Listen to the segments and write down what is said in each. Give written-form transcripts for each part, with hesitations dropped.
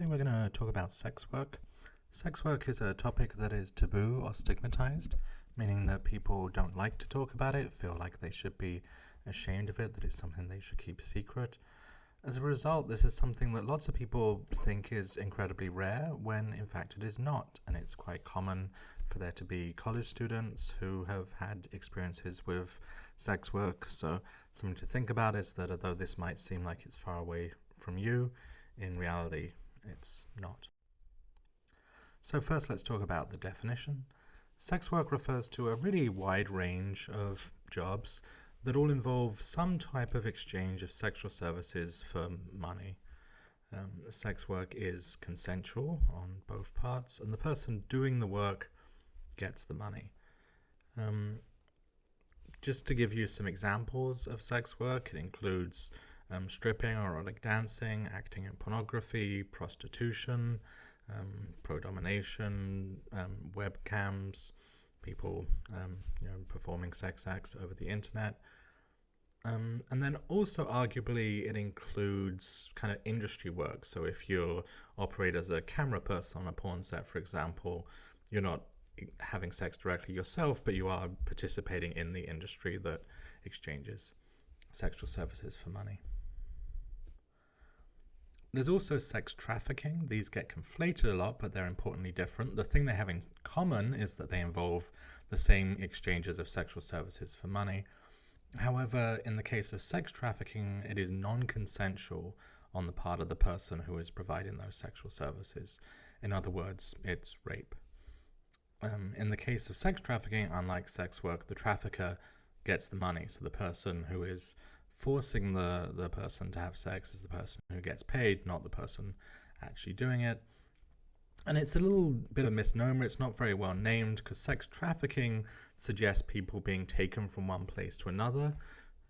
Today we're going to talk about sex work. Sex work is a topic that is taboo or stigmatized, meaning that people don't like to talk about it, feel like they should be ashamed of it, that it's something they should keep secret. As a result, this is something that lots of people think is incredibly rare, when in fact it is not, and it's quite common for there to be college students who have had experiences with sex work. So something to think about is that although this might seem like it's far away from you, in reality it's not. So first let's talk about the definition. Sex work refers to a really wide range of jobs that all involve some type of exchange of sexual services for money. Sex work is consensual on both parts, and the person doing the work gets the money. Just to give you some examples of sex work, it includes stripping, erotic dancing, acting in pornography, prostitution, pro-domination, webcams, people performing sex acts over the internet. And then also arguably it includes kind of industry work. So if you operate as a camera person on a porn set, for example, you're not having sex directly yourself, but you are participating in the industry that exchanges sexual services for money. There's also sex trafficking. These get conflated a lot, but they're importantly different. The thing they have in common is that they involve the same exchanges of sexual services for money. However, in the case of sex trafficking, it is non-consensual on the part of the person who is providing those sexual services. In other words, it's rape. In the case of sex trafficking, unlike sex work, the trafficker gets the money. So the person who is forcing the person to have sex is the person who gets paid, not the person actually doing it. And it's a little bit of a misnomer. It's not very well named, because sex trafficking suggests people being taken from one place to another,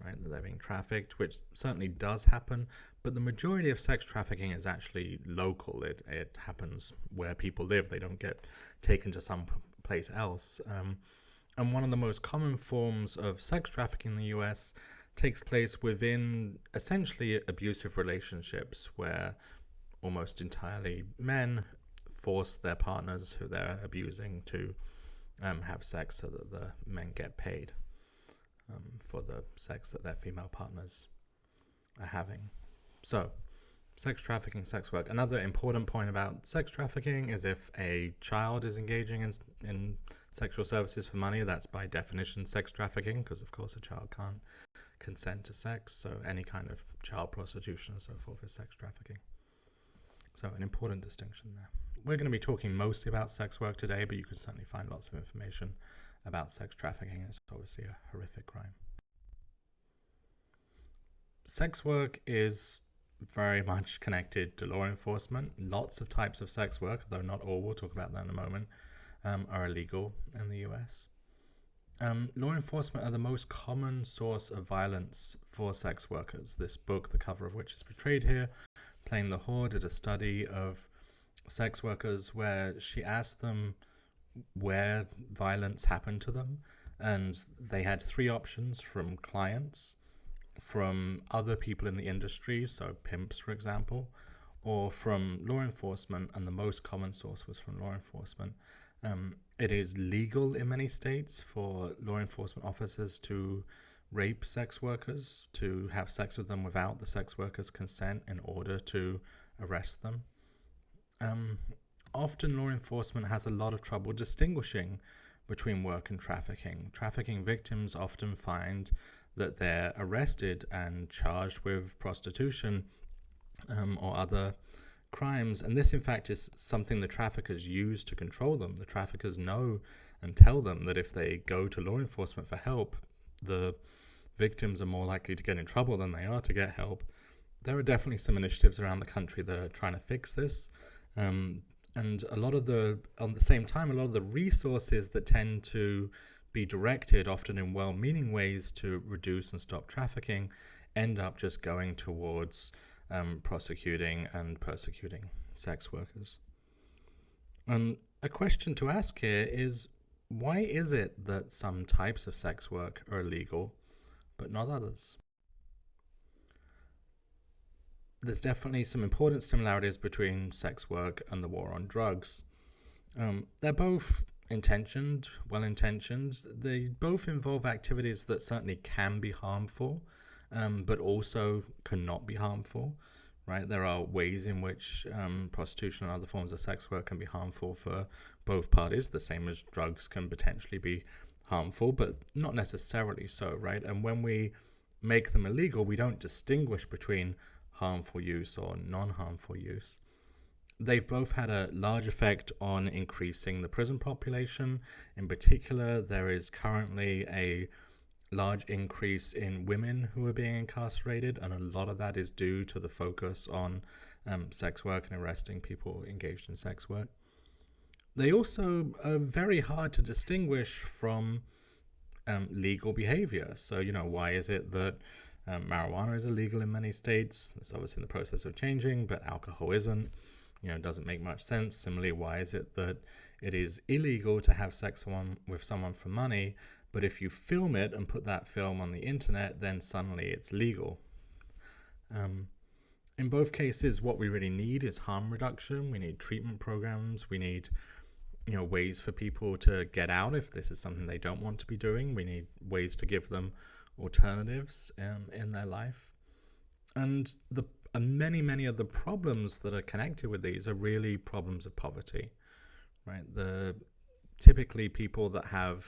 right? That they're being trafficked, which certainly does happen. But the majority of sex trafficking is actually local. It happens where people live. They don't get taken to some place else. And one of the most common forms of sex trafficking in the US takes place within essentially abusive relationships, where almost entirely men force their partners who they're abusing to have sex so that the men get paid for the sex that their female partners are having. So, sex trafficking, sex work. Another important point about sex trafficking is if a child is engaging in sexual services for money, that's by definition sex trafficking, because of course a child can't consent to sex, so any kind of child prostitution and so forth is sex trafficking. So an important distinction there. We're going to be talking mostly about sex work today, but you can certainly find lots of information about sex trafficking. It's obviously a horrific crime. Sex work is very much connected to law enforcement. Lots of types of sex work, though not all, we'll talk about that in a moment, are illegal in the US. Law enforcement are the most common source of violence for sex workers. This book, the cover of which is portrayed here, Playing the Whore, did a study of sex workers where she asked them where violence happened to them, and they had three options: from clients, from other people in the industry, so pimps for example, or from law enforcement, and the most common source was from law enforcement. It is legal in many states for law enforcement officers to rape sex workers, to have sex with them without the sex workers' consent in order to arrest them. Often law enforcement has a lot of trouble distinguishing between work and trafficking. Trafficking victims often find that they're arrested and charged with prostitution or other crimes, and this in fact is something the traffickers use to control them. The traffickers know and tell them that if they go to law enforcement for help, the victims are more likely to get in trouble than they are to get help. There are definitely some initiatives around the country that are trying to fix this, and at the same time, a lot of the resources that tend to be directed, often in well-meaning ways, to reduce and stop trafficking end up just going towards prosecuting and persecuting sex workers. A question to ask here is, why is it that some types of sex work are illegal but not others? there's definitely some important similarities between sex work and the war on drugs. They're both well intentioned. They both involve activities that certainly can be harmful, but also cannot be harmful. Right? There are ways in which prostitution and other forms of sex work can be harmful for both parties, the same as drugs can potentially be harmful, but not necessarily so, right? And when we make them illegal, we don't distinguish between harmful use or non-harmful use. They've both had a large effect on increasing the prison population. In particular, there is currently a large increase in women who are being incarcerated, and a lot of that is due to the focus on sex work and arresting people engaged in sex work. They also are very hard to distinguish from legal behavior. So, why is it that marijuana is illegal in many states? It's obviously in the process of changing, but alcohol isn't. Doesn't make much sense. Similarly, why is it that it is illegal to have sex with someone for money, but if you film it and put that film on the internet, then suddenly it's legal? In both cases, what we really need is harm reduction. We need treatment programs. We need ways for people to get out if this is something they don't want to be doing. We need ways to give them alternatives in their life. And many of the problems that are connected with these are really problems of poverty, right? Typically people that have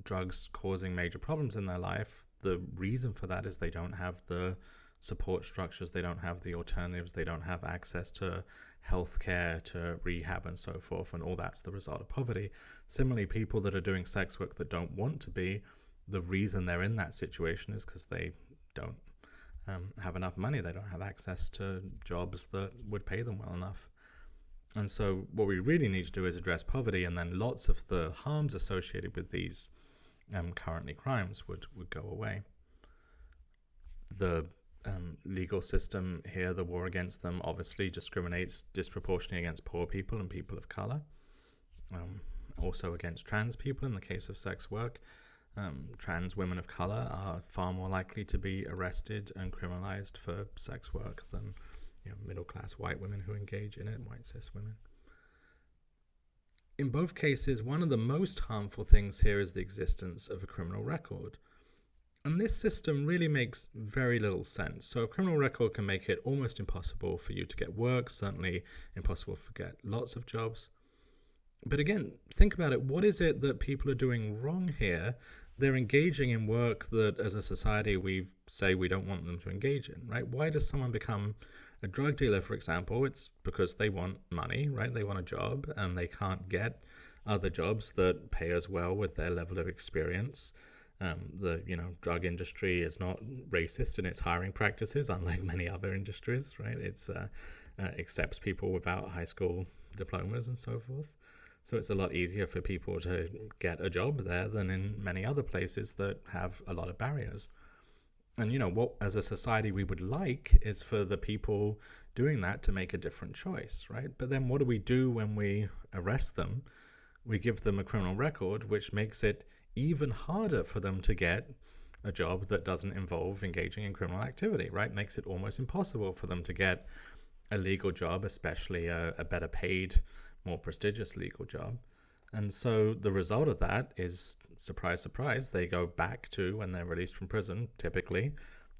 drugs causing major problems in their life, the reason for that is they don't have the support structures, they don't have the alternatives, they don't have access to healthcare, to rehab and so forth, and all that's the result of poverty. Similarly, people that are doing sex work that don't want to be, the reason they're in that situation is because they don't have enough money, they don't have access to jobs that would pay them well enough. And so what we really need to do is address poverty, and then lots of the harms associated with these currently crimes would go away. The legal system here, the war against them, obviously discriminates disproportionately against poor people and people of color, also against trans people in the case of sex work. Trans women of color are far more likely to be arrested and criminalized for sex work than middle-class white women who engage in it, white cis women. In both cases, one of the most harmful things here is the existence of a criminal record. And this system really makes very little sense. So a criminal record can make it almost impossible for you to get work, certainly impossible to get lots of jobs. But again, think about it. What is it that people are doing wrong here? They're engaging in work that as a society we say we don't want them to engage in, right? Why does someone become a drug dealer, for example? It's because they want money, right? They want a job and they can't get other jobs that pay as well with their level of experience. The drug industry is not racist in its hiring practices, unlike many other industries, right? It's accepts people without high school diplomas and so forth. So it's a lot easier for people to get a job there than in many other places that have a lot of barriers. And what as a society we would like is for the people doing that to make a different choice, right? But then what do we do when we arrest them? We give them a criminal record, which makes it even harder for them to get a job that doesn't involve engaging in criminal activity, right? Makes it almost impossible for them to get a legal job, especially a better paid, more prestigious legal job. And so the result of that is, surprise, surprise, they go back to, when they're released from prison, typically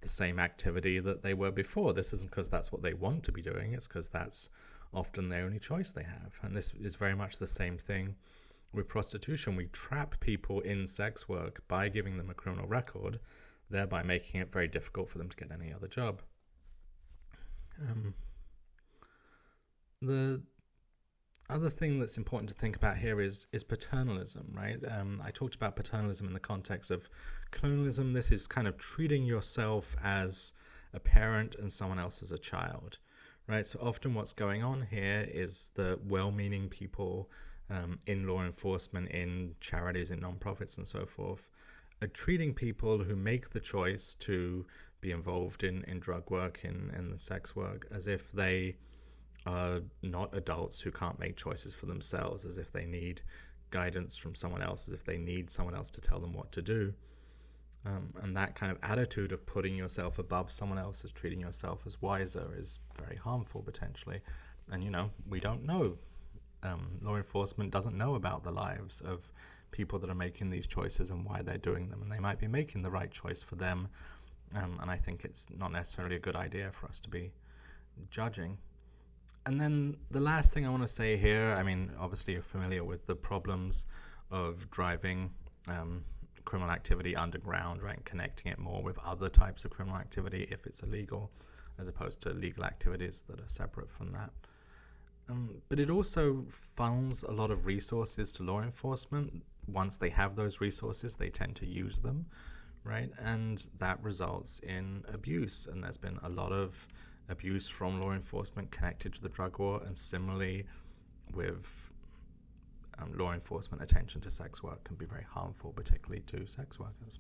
the same activity that they were before. This isn't because that's what they want to be doing, it's because that's often the only choice they have. And this is very much the same thing with prostitution. We trap people in sex work by giving them a criminal record, thereby making it very difficult for them to get any other job. The other thing that's important to think about here is paternalism, right? I talked about paternalism in the context of colonialism. This is kind of treating yourself as a parent and someone else as a child, right? So often what's going on here is the well-meaning people in law enforcement, in charities, in nonprofits and so forth, are treating people who make the choice to be involved in drug work, in the sex work, as if they are not adults who can't make choices for themselves, as if they need guidance from someone else, as if they need someone else to tell them what to do. And that kind of attitude of putting yourself above someone else as treating yourself as wiser is very harmful potentially. And, we don't know. Law enforcement doesn't know about the lives of people that are making these choices and why they're doing them. And they might be making the right choice for them. And I think it's not necessarily a good idea for us to be judging. And then the last thing I want to say here, obviously you're familiar with the problems of driving criminal activity underground, right? Connecting it more with other types of criminal activity if it's illegal, as opposed to legal activities that are separate from that. But it also funnels a lot of resources to law enforcement. Once they have those resources, they tend to use them, right? And that results in abuse. And there's been a lot of abuse from law enforcement connected to the drug war, and similarly with law enforcement attention to sex work can be very harmful, particularly to sex workers.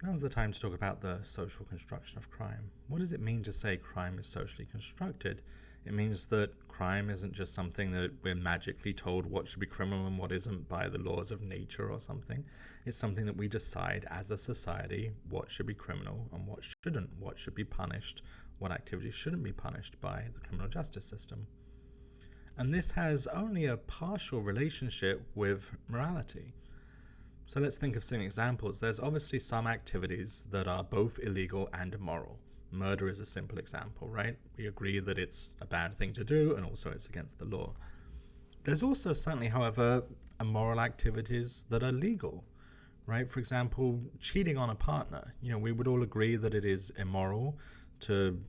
Now's the time to talk about the social construction of crime. What does it mean to say crime is socially constructed? It means that crime isn't just something that we're magically told what should be criminal and what isn't by the laws of nature or something. It's something that we decide as a society what should be criminal and what shouldn't, what should be punished, what activities shouldn't be punished by the criminal justice system. And this has only a partial relationship with morality. So let's think of some examples. There's obviously some activities that are both illegal and immoral. Murder is a simple example, right? We agree that it's a bad thing to do and also it's against the law. There's also certainly, however, immoral activities that are legal, right? For example, cheating on a partner. We would all agree that it is immoral to,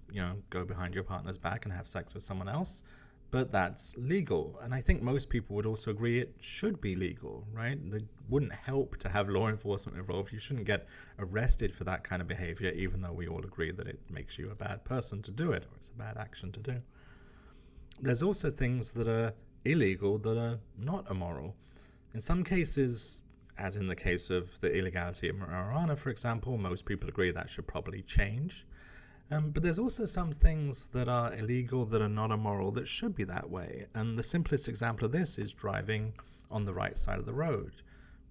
go behind your partner's back and have sex with someone else. But that's legal. And I think most people would also agree it should be legal, right? It wouldn't help to have law enforcement involved. You shouldn't get arrested for that kind of behavior, even though we all agree that it makes you a bad person to do it, or it's a bad action to do. There's also things that are illegal that are not immoral. In some cases, as in the case of the illegality of marijuana, for example, most people agree that should probably change. But there's also some things that are illegal that are not immoral that should be that way. And the simplest example of this is driving on the right side of the road.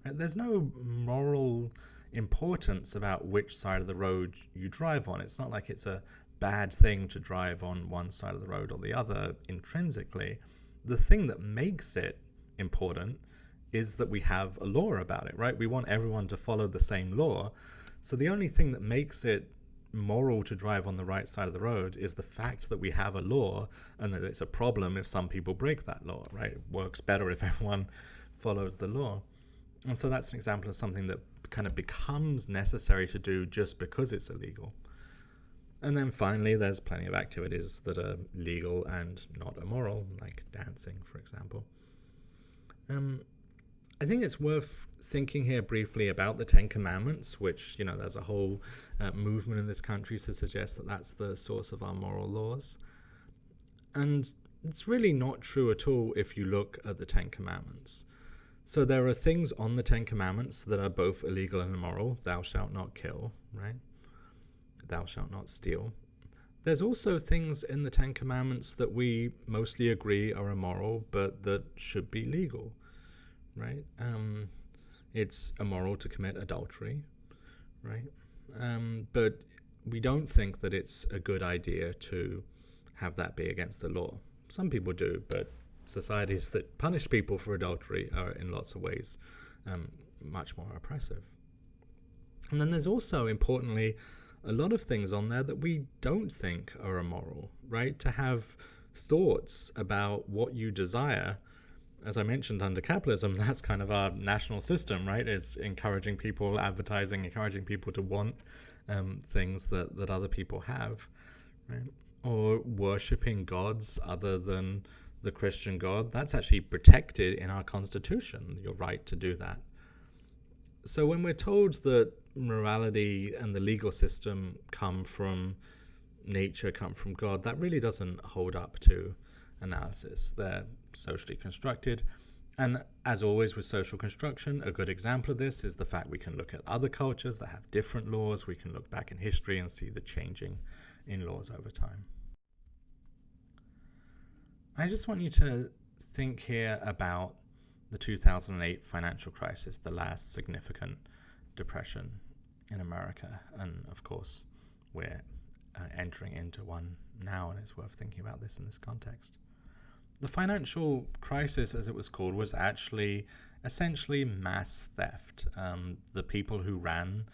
Right? There's no moral importance about which side of the road you drive on. It's not like it's a bad thing to drive on one side of the road or the other intrinsically. The thing that makes it important is that we have a law about it, right? We want everyone to follow the same law. So the only thing that makes it moral to drive on the right side of the road is the fact that we have a law, and that it's a problem if some people break that law, right? It works better if everyone follows the law. And so that's an example of something that kind of becomes necessary to do just because it's illegal. And then finally, there's plenty of activities that are legal and not immoral, like dancing, for example. I think it's worth thinking here briefly about the Ten Commandments, which, there's a whole movement in this country to suggest that that's the source of our moral laws. And it's really not true at all if you look at the Ten Commandments. So there are things on the Ten Commandments that are both illegal and immoral. Thou shalt not kill, right? Thou shalt not steal. There's also things in the Ten Commandments that we mostly agree are immoral, but that should be legal. Right? It's immoral to commit adultery, right? But we don't think that it's a good idea to have that be against the law. Some people do, but societies that punish people for adultery are in lots of ways much more oppressive. And then there's also, importantly, a lot of things on there that we don't think are immoral, right? To have thoughts about what you desire. As I mentioned, under capitalism, that's kind of our national system, right? It's encouraging people, advertising, encouraging people to want things that other people have, right? Or worshipping gods other than the Christian God. That's actually protected in our Constitution, your right to do that. So when we're told that morality and the legal system come from nature, come from God, that really doesn't hold up to analysis. They're socially constructed. And as always with social construction, a good example of this is the fact we can look at other cultures that have different laws. We can look back in history and see the changing in laws over time. I just want you to think here about the 2008 financial crisis, the last significant depression in America. And of course, we're entering into one now, and it's worth thinking about this in this context. The financial crisis, as it was called, was actually essentially mass theft. The people who ran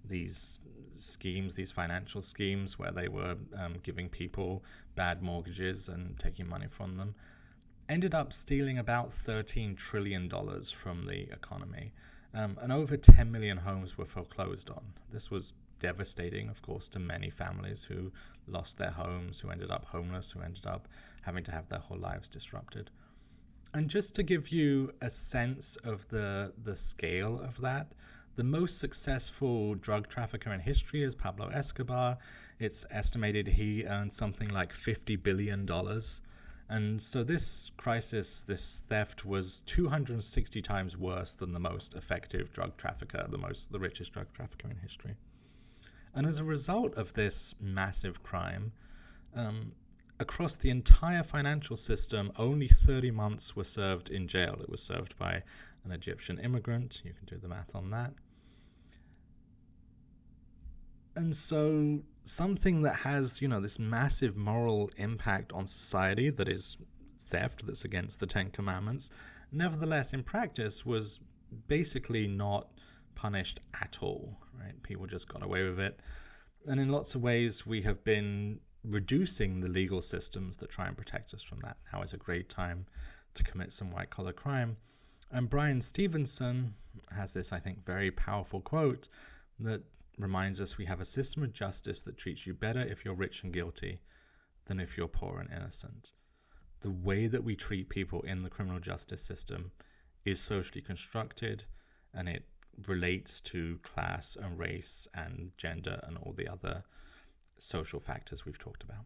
these schemes, these financial schemes where they were giving people bad mortgages and taking money from them, ended up stealing about $13 trillion from the economy. And over 10 million homes were foreclosed on. This was devastating, of course, to many families who lost their homes, who ended up homeless, who ended up having to have their whole lives disrupted. And just to give you a sense of the scale of that, the most successful drug trafficker in history is Pablo Escobar. It's estimated he earned something like $50 billion. And so this crisis, this theft, was 260 times worse than the most effective drug trafficker, the richest drug trafficker in history. And as a result of this massive crime, across the entire financial system, only 30 months were served in jail. It was served by an Egyptian immigrant. You can do the math on that. And so something that has, this massive moral impact on society, that is theft, that's against the Ten Commandments, nevertheless, in practice, was basically not punished at all, right? People just got away with it. And in lots of ways, we have been reducing the legal systems that try and protect us from that. Now is a great time to commit some white-collar crime. And Bryan Stevenson has this, I think, very powerful quote that reminds us we have a system of justice that treats you better if you're rich and guilty than if you're poor and innocent. The way that we treat people in the criminal justice system is socially constructed, and it relates to class and race and gender and all the other social factors we've talked about.